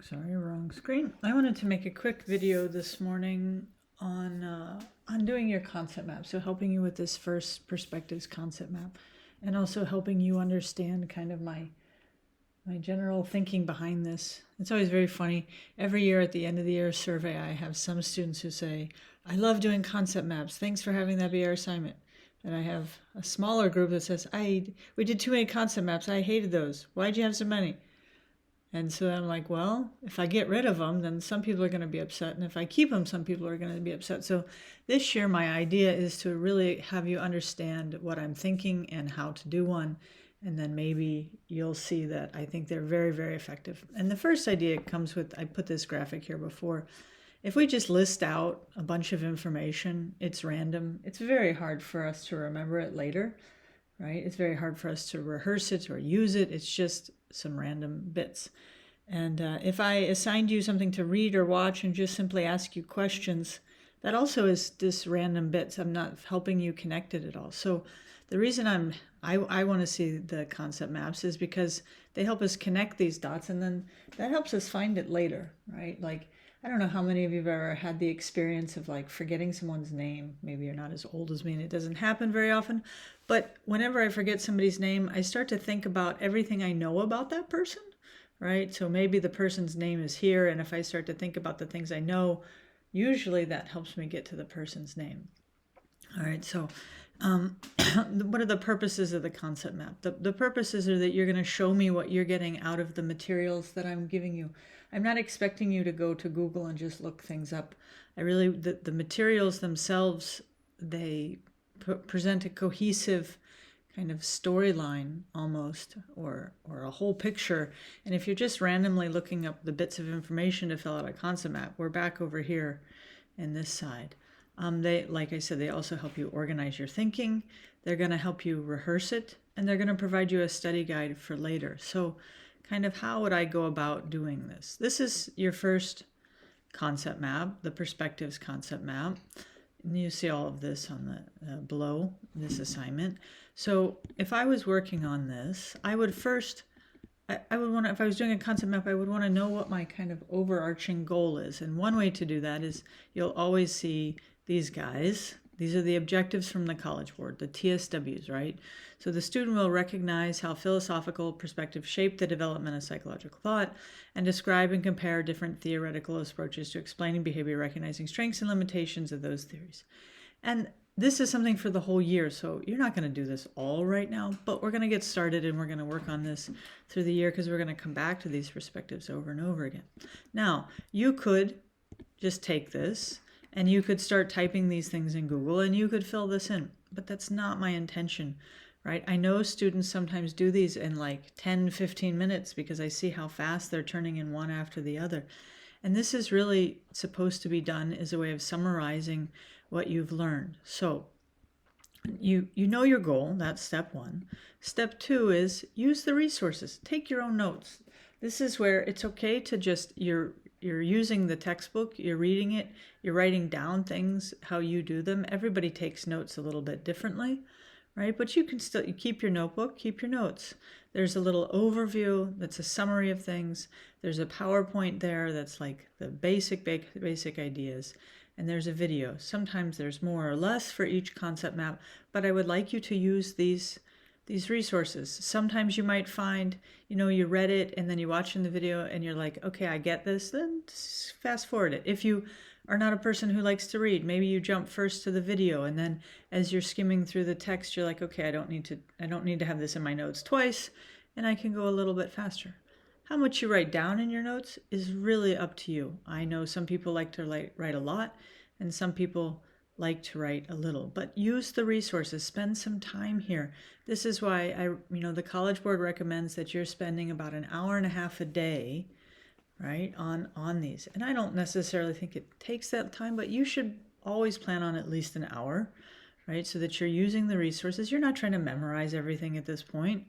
Sorry, wrong screen. I wanted to make a quick video this morning on doing your concept map. So helping you with this first perspectives concept map, and also helping you understand kind of my general thinking behind this. It's always very funny. Every year at the end of the year survey, I have some students who say, "I love doing concept maps. Thanks for having that be our assignment." And I have a smaller group that says, "We did too many concept maps. I hated those. Why'd you have so many?" And so I'm like, well, if I get rid of them, then some people are going to be upset. And if I keep them, some people are going to be upset. So this year, my idea is to really have you understand what I'm thinking and how to do one. And then maybe you'll see that I think they're very, very effective. And the first idea comes with, I put this graphic here before. If we just list out a bunch of information, it's random. It's very hard for us to remember it later, right? It's very hard for us to rehearse it or use it. It's just some random bits. And if I assigned you something to read or watch and just simply ask you questions, that also is just random bits. I'm not helping you connect it at all. So the reason I want to see the concept maps is because they help us connect these dots, and then that helps us find it later, right? Like, I don't know how many of you have ever had the experience of like forgetting someone's name. Maybe you're not as old as me and it doesn't happen very often. But whenever I forget somebody's name, I start to think about everything I know about that person, right? So maybe the person's name is here. And if I start to think about the things I know, usually that helps me get to the person's name. All right, so what are the purposes of the concept map? The purposes are that you're going to show me what you're getting out of the materials that I'm giving you. I'm not expecting you to go to Google and just look things up. The materials themselves, they present a cohesive kind of storyline almost, or a whole picture. And if you're just randomly looking up the bits of information to fill out a concept map, we're back over here in this side. They, like I said, they also help you organize your thinking. They're going to help you rehearse it, and they're going to provide you a study guide for later. So kind of how would I go about doing this? This is your first concept map, the perspectives concept map. And you see all of this on the below this assignment. So if I was working on this, I would first, I would want to, if I was doing a concept map, I would want to know what my kind of overarching goal is. And one way to do that is you'll always see these guys. These are the objectives from the College Board, the TSWs, right? So the student will recognize how philosophical perspectives shape the development of psychological thought and describe and compare different theoretical approaches to explaining behavior, recognizing strengths and limitations of those theories. And this is something for the whole year, so you're not going to do this all right now, but we're going to get started and we're going to work on this through the year because we're going to come back to these perspectives over and over again. Now, you could just take this and you could start typing these things in Google and you could fill this in, but that's not my intention, right? I know students sometimes do these in like 10, 15 minutes because I see how fast they're turning in one after the other. And this is really supposed to be done as a way of summarizing what you've learned. So you know your goal, that's step one. Step two is use the resources. Take your own notes. This is where it's okay to just, you're using the textbook, you're reading it, you're writing down things, how you do them. Everybody takes notes a little bit differently, right? But you can still, you keep your notebook, keep your notes. There's a little overview that's a summary of things. There's a PowerPoint there that's like the basic ideas. And there's a video. Sometimes there's more or less for each concept map, but I would like you to use these resources. Sometimes you might find, you read it and then you watch in the video and you're like, okay, I get this, then fast forward it. If you are not a person who likes to read, maybe you jump first to the video and then as you're skimming through the text, you're like, okay, I don't need to have this in my notes twice, and I can go a little bit faster. How much you write down in your notes is really up to you. I know some people like to write a lot and some people like to write a little, but use the resources, spend some time here. This is why the College Board recommends that you're spending about an hour and a half a day, right, on these. And I don't necessarily think it takes that time, but you should always plan on at least an hour, right, so that you're using the resources. You're not trying to memorize everything at this point,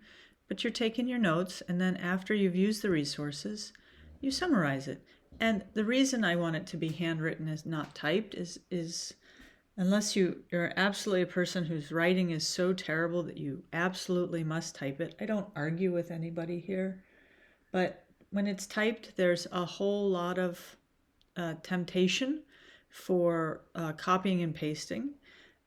but you're taking your notes, and then after you've used the resources, you summarize it. And the reason I want it to be handwritten as not typed is unless you're absolutely a person whose writing is so terrible that you absolutely must type it. I don't argue with anybody here, but when it's typed, there's a whole lot of temptation for copying and pasting.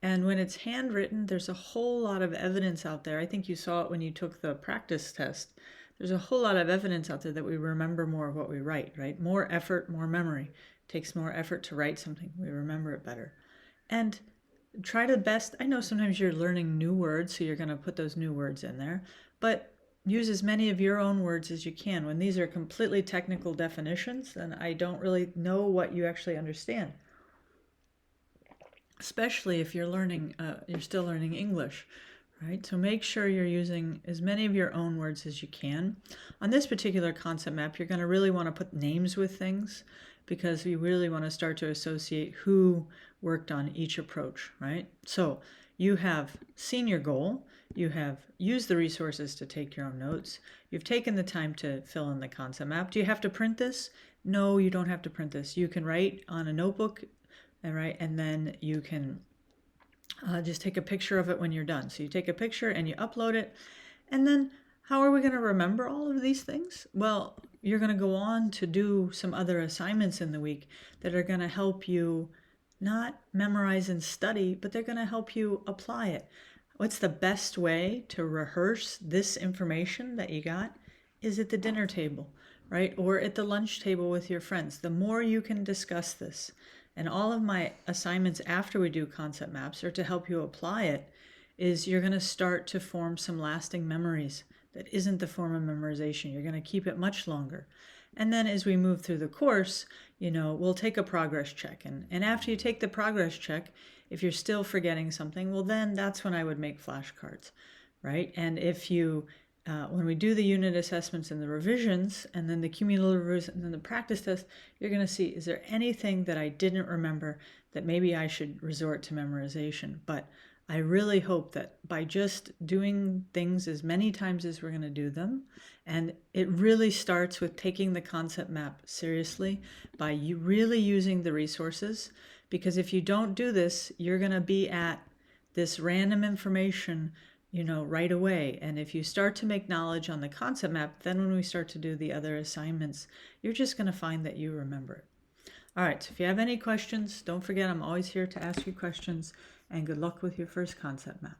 And when it's handwritten, there's a whole lot of evidence out there. I think you saw it when you took the practice test. There's a whole lot of evidence out there that we remember more of what we write, right? More effort, more memory. It takes more effort to write something. We remember it better. And try the best. I know sometimes you're learning new words, so you're going to put those new words in there, but use as many of your own words as you can. When these are completely technical definitions, then I don't really know what you actually understand. Especially if you're learning, you're still learning English, right? So make sure you're using as many of your own words as you can. On this particular concept map, you're going to really want to put names with things because we really want to start to associate who worked on each approach, right? So you have seen your goal, you have used the resources to take your own notes, you've taken the time to fill in the concept map. Do you have to print this? No, you don't have to print this. You can write on a notebook, right? And then you can just take a picture of it when you're done. So you take a picture and you upload it. And then how are we going to remember all of these things? Well, you're going to go on to do some other assignments in the week that are going to help you not memorize and study, but they're going to help you apply it. What's the best way to rehearse this information that you got is at the dinner table, right? Or at the lunch table with your friends. The more you can discuss this, and all of my assignments after we do concept maps are to help you apply it, is you're going to start to form some lasting memories. That isn't the form of memorization. You're going to keep it much longer. And then as we move through the course, we'll take a progress check. And after you take the progress check, if you're still forgetting something, well, then that's when I would make flashcards, right? And if you, when we do the unit assessments and the revisions, and then the cumulative revision, and then the practice test, you're going to see, is there anything that I didn't remember that maybe I should resort to memorization? But I really hope that by just doing things as many times as we're going to do them, and it really starts with taking the concept map seriously by you really using the resources, because if you don't do this, you're going to be at this random information, right away. And if you start to make knowledge on the concept map, then when we start to do the other assignments, you're just going to find that you remember it. All right, so if you have any questions, don't forget I'm always here to ask you questions, and good luck with your first concept map.